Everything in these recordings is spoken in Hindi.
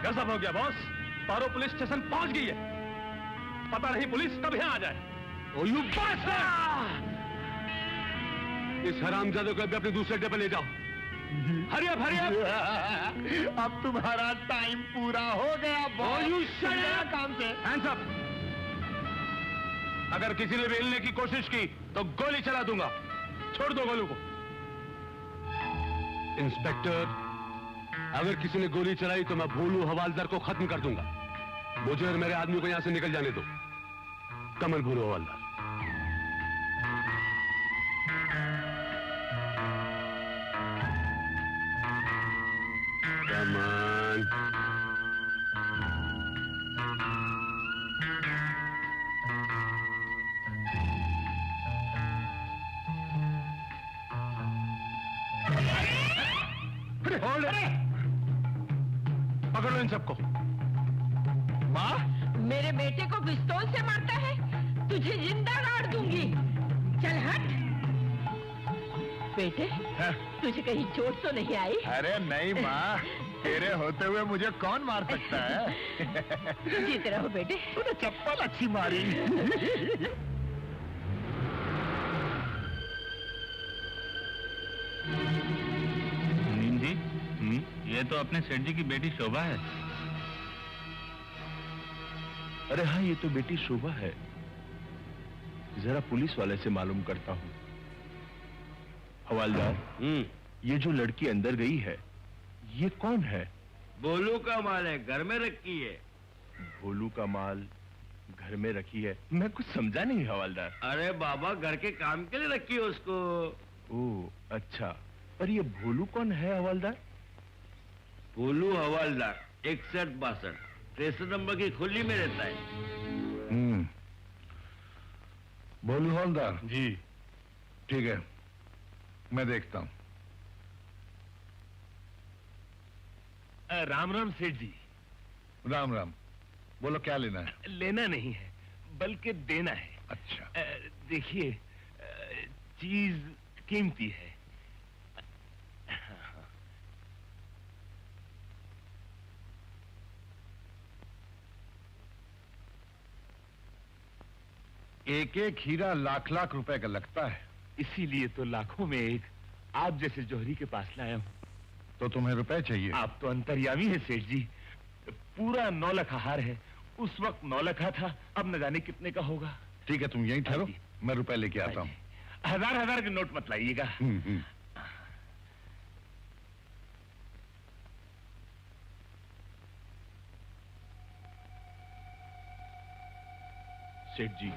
गजब हो गया बॉस, पारो पुलिस स्टेशन पहुंच गई है। पता नहीं पुलिस कब यहाँ आ जाए। ओ यू बास्टर्ड! इस हरामजादे को अभी अपने दूसरे अड्डे पर ले जाओ। Hurry up, hurry up. अब तुम्हारा टाइम पूरा हो गया बॉस। काम से हैंड्स अप। अगर किसी ने भी हिलने की कोशिश की तो गोली चला दूंगा। छोड़ दो गोलू को। इंस्पेक्टर, अगर किसी ने गोली चलाई तो मैं भोलू हवालदार को खत्म कर दूंगा। मुझे और मेरे आदमी को यहां से निकल जाने दो। कमल भोलू हवालदार। कमान। पकड़ लो इन सबको। माँ, मेरे बेटे को पिस्तौल से मारता है, तुझे जिंदा गाड़ दूंगी। चल हट। बेटे, तुझे कहीं चोट तो नहीं आई? अरे नहीं माँ, तेरे होते हुए मुझे कौन मार सकता है? जीते रहो बेटे। तूने चप्पल अच्छी मारी। जी, ये तो अपने सेठ जी की बेटी शोभा है। अरे हाँ, ये तो बेटी शोभा है। जरा पुलिस वाले से मालूम करता हूँ। हवालदार, ये जो लड़की अंदर गई है, ये कौन है? भोलू का माल है, घर में रखी है। भोलू का माल घर में रखी है? मैं कुछ समझा नहीं हवालदार। अरे बाबा, घर के काम के लिए रखी है उसको। ओह अच्छा, पर ये भोलू कौन है हवालदार? भोलू हवालदार 6162 63 नंबर की खुली में रहता है। भोलू हवालदार जी। ठीक है, मैं देखता हूँ। राम राम सेठ जी। राम राम। बोलो क्या लेना है? लेना नहीं है, बल्कि देना है। अच्छा। देखिए, चीज कीमती है। एक एक हीरा लाख लाख रुपए का लगता है। इसीलिए तो लाखों में एक आप जैसे जौहरी के पास लाया हूं। तो तुम्हें रुपए चाहिए? आप तो अंतर्यामी है सेठ जी। पूरा 9 लाख हार है। उस वक्त 9 लाख था, अब न जाने कितने का होगा। ठीक है, तुम यहीं ठहरो, मैं रुपए लेके आता हूँ। हजार के नोट मत लाइएगा। सेठ जी,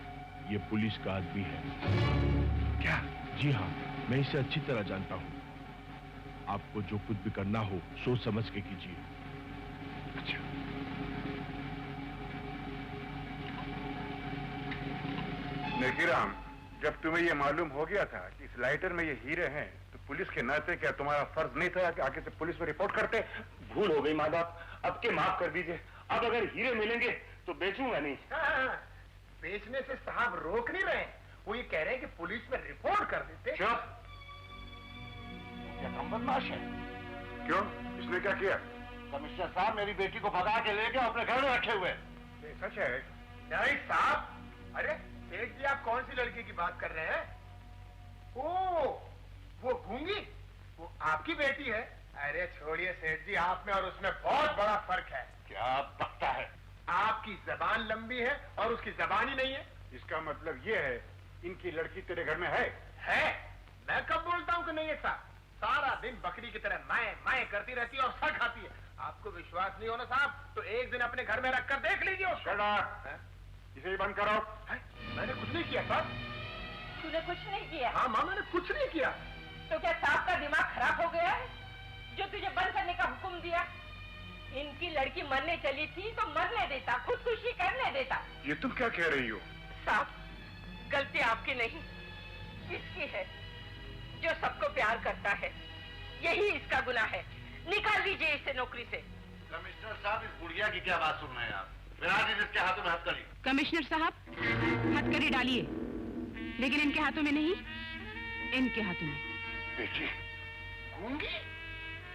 ये पुलिस का आदमी है। क्या? जी हाँ, मैं इसे अच्छी तरह जानता हूँ। आपको जो कुछ भी करना हो सोच समझ के कीजिए। अच्छा। नेकीराम, जब तुम्हें ये मालूम हो गया था कि इस लाइटर में ये हीरे हैं, तो पुलिस के नाते क्या तुम्हारा फर्ज नहीं था कि आगे से पुलिस में रिपोर्ट करते? भूल हो गई माँ बाप, अब के माफ कर दीजिए। अब अगर हीरे मिलेंगे तो बेचूंगा नहीं। बेचने से साहब रोक नहीं रहे, वो ये कह रहे हैं कि पुलिस में रिपोर्ट कर देते। चुप! क्या कम बदमाश है? क्यों? इसने क्या किया? कमिश्नर साहब मेरी बेटी को भगा के ले गए, अपने घर में रखे हुए। ये सच है? नहीं साहब। अरे सेठ जी, आप कौन सी लड़की की बात कर रहे हैं? ओ, वो गूंगी, वो आपकी बेटी है? अरे छोड़िए सेठ जी, आप में और उसमें बहुत बड़ा फर्क है। क्या पता है? आपकी जबान लंबी है और उसकी जबान ही नहीं है। इसका मतलब ये है, इनकी लड़की तेरे घर में है? है? मैं कब बोलता हूँ कि नहीं है साहब? सारा दिन बकरी की तरह माए करती रहती है और सर खाती है। आपको विश्वास नहीं होना साहब, तो एक दिन अपने घर में रखकर देख लीजिए उसको। इसे ही बंद करो। मैंने कुछ नहीं किया साहब। तूने कुछ नहीं किया? हाँ माँ, मैंने कुछ नहीं किया। तो क्या साहब का दिमाग खराब हो गया है जो तुझे बंद करने का हुक्म दिया? इनकी लड़की मरने चली थी तो मरने देता, खुदकुशी करने देता। ये तुम क्या कह रही हो? साहब, गलती आपकी नहीं, इसकी है जो सबको प्यार करता है। यही इसका गुनाह है। निकाल दीजिए इसे नौकरी से। कमिश्नर साहब, इस बुढ़िया की क्या बात सुन रहे हैं आप? फिरा दीजिए इसके हाथों में हथकड़ी। कमिश्नर साहब, हथकड़ी डालिए, लेकिन इनके हाथों में नहीं, इनके हाथों में। बेटी, गूंगी,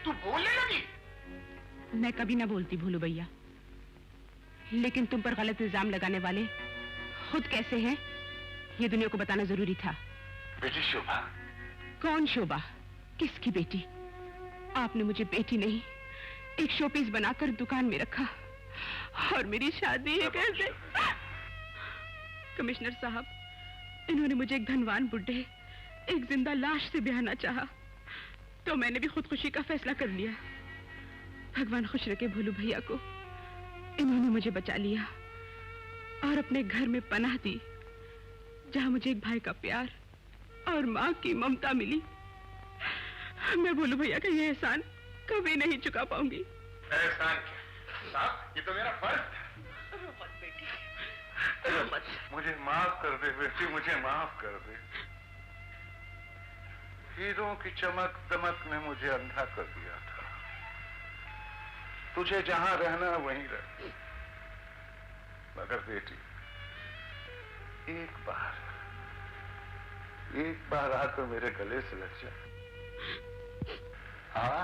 तू बोलने लगी? मैं कभी ना बोलती भोलू भैया, लेकिन तुम पर गलत इल्जाम लगाने वाले खुद कैसे हैं ये दुनिया को बताना जरूरी था। बेटी शोभा। कौन शोभा? किसकी बेटी? आपने मुझे बेटी नहीं, एक शोपीस बनाकर दुकान में रखा और मेरी शादी है कैसे? कमिश्नर साहब, इन्होंने मुझे एक धनवान बुड्ढे, एक जिंदा लाश से ब्याहना चाहा, तो मैंने भी खुदकुशी का फैसला कर लिया। भगवान खुश रखे भोलू भैया को, इन्होंने मुझे बचा लिया और अपने घर में पनाह दी, जहां मुझे एक भाई का प्यार और माँ की ममता मिली। मैं भोलू भैया का ये एहसान कभी नहीं चुका पाऊंगी। एहसान क्या साहब, ये तो मेरा फर्ज था। मत बेटी, मत। मुझे माफ कर दे बेटी, मुझे माफ कर दे। हीरों की चमक दमक ने मुझे अंधा कर दिया था। तुझे जहां रहना वहीं रह, मगर बेटी एक बार आकर मेरे गले से लग जा। हाँ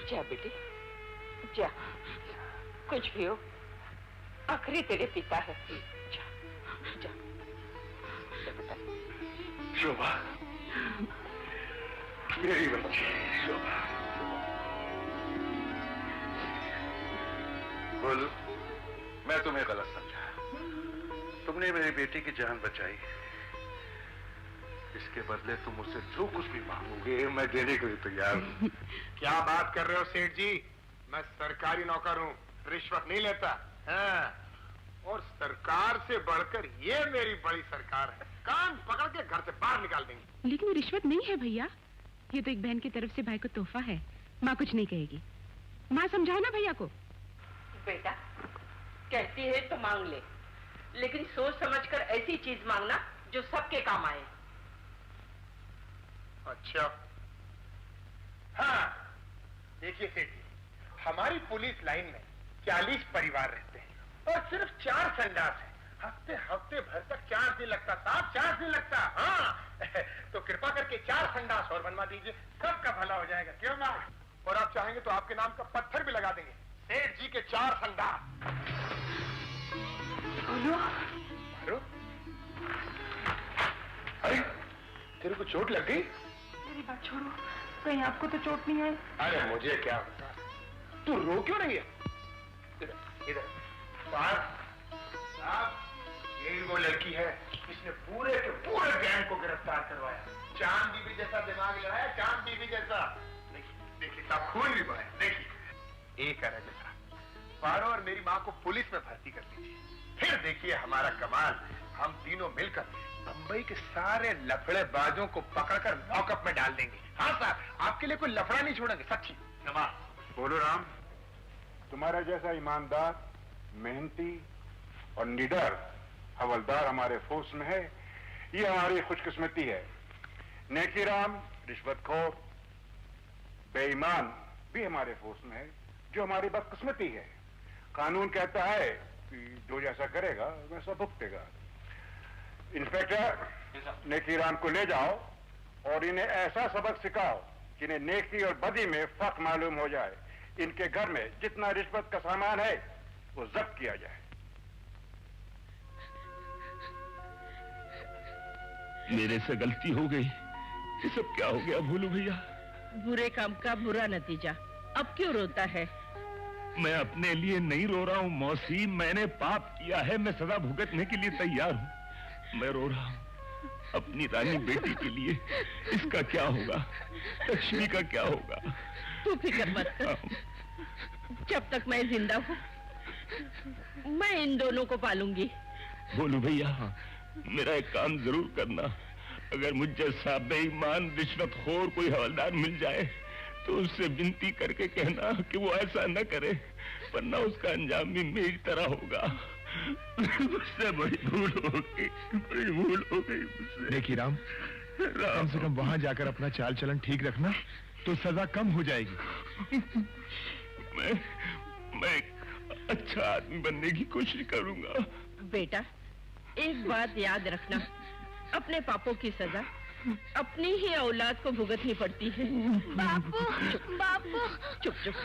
जा बेटी जा, कुछ भी हो आखिरी तेरे पिता है। जा जा, जा बेटा। शोभा, मेरी बच्ची शोभा। बोलो, मैं तुम्हें गलत समझा। तुमने मेरी बेटी की जान बचाई, इसके बदले तुम मुझसे जो कुछ भी मांगोगे मैं देने के लिए तैयार हूं। क्या बात कर रहे हो सेठ जी? मैं सरकारी नौकर हूँ, रिश्वत नहीं लेता। हाँ। और सरकार से बढ़कर ये मेरी बड़ी सरकार है, कान पकड़ के घर से बाहर निकाल देंगे। लेकिन ये रिश्वत नहीं है भैया, ये तो एक बहन की तरफ से भाई को तोहफा है। माँ कुछ नहीं कहेगी। माँ समझाओ ना भैया को। बेटा कहती है तो मांग ले, लेकिन सोच समझकर ऐसी चीज मांगना जो सबके काम आए। अच्छा हाँ, देखिए सेठ जी, हमारी पुलिस लाइन में 40 परिवार रहते हैं और सिर्फ 4 संडास हैं। हफ्ते भर तक 4 दिन लगता साहब, 4 दिन लगता। हाँ तो कृपा करके 4 संडास और बनवा दीजिए, सबका भला हो जाएगा। क्यों ना? और आप चाहेंगे तो आपके नाम का पत्थर भी लगा देंगे। सेठ जी के 4 संडास। अरे तेरे को चोट लग गई? मेरी बात छोड़ो, कहीं आपको तो चोट नहीं आई? अरे मुझे क्या पता, तू रो क्यों नहीं है? इधर इधर साहब, यही वो लड़की है जिसने पूरे के पूरे गैंग को गिरफ्तार करवाया। चांद बीबी जैसा दिमाग लगाया, चांद बीबी जैसा। देखिए साहब, खून भी बहा है। देखिए एक है जैसा। पारो और मेरी माँ को पुलिस में भर्ती कर दीजिए, फिर देखिए हमारा कमाल। हम तीनों मिलकर बंबई के सारे लफड़ेबाजों को पकड़कर लॉकअप में डाल देंगे। हाँ साहब, आपके लिए कोई लफड़ा नहीं छोड़ेंगे, सच्ची। नवाज बोलो राम, तुम्हारा जैसा ईमानदार, मेहनती और निडर हवलदार हमारे फोर्स में है, ये हमारी खुशकिस्मती है। नेकीराम रिश्वतखोर, बेईमान भी हमारे फोर्स में है, जो हमारी बदकिस्मती है। कानून कहता है कि जो जैसा करेगा वैसा भुगतेगा। इंस्पेक्टर, नेकीराम को ले जाओ और इन्हें ऐसा सबक सिखाओ कि इन्हें नेकी और बदी में फर्क मालूम हो जाए। इनके घर में जितना रिश्वत का सामान है वो जब्त किया जाए। मेरे से गलती हो गई। ये सब क्या हो गया भोलू भैया? बुरे काम का बुरा नतीजा। अब क्यों रोता है? मैं अपने लिए नहीं रो रहा हूँ मौसी, मैंने पाप किया है, मैं सजा भुगतने के लिए तैयार हूँ। मैं रो रहा हूँ अपनी रानी बेटी के लिए। इसका क्या होगा? लक्ष्मी का क्या होगा? तू फिक्र मत कर, जब तक मैं जिंदा हूँ मैं इन दोनों को पालूंगी। बोलू भैया, मेरा एक काम जरूर करना। अगर मुझ जैसा बेईमान रिश्वतखोर कोई हवलदार मिल जाए तो उससे विनती करके कहना कि वो ऐसा न करे, वरना उसका अंजाम भी मेरी तरह होगा। मुझसे बड़ी भूल हो गई, बड़ी भूल हो गई मुझसे। देखिए राम, कम से कम वहां जाकर अपना चाल चलन ठीक रखना तो सजा कम हो जाएगी। मैं एक अच्छा आदमी बनने की कोशिश करूंगा। बेटा एक बात याद रखना, अपने पापों की सजा अपनी ही औलाद को भुगतनी पड़ती है। बापू, बापू। चुप चुप।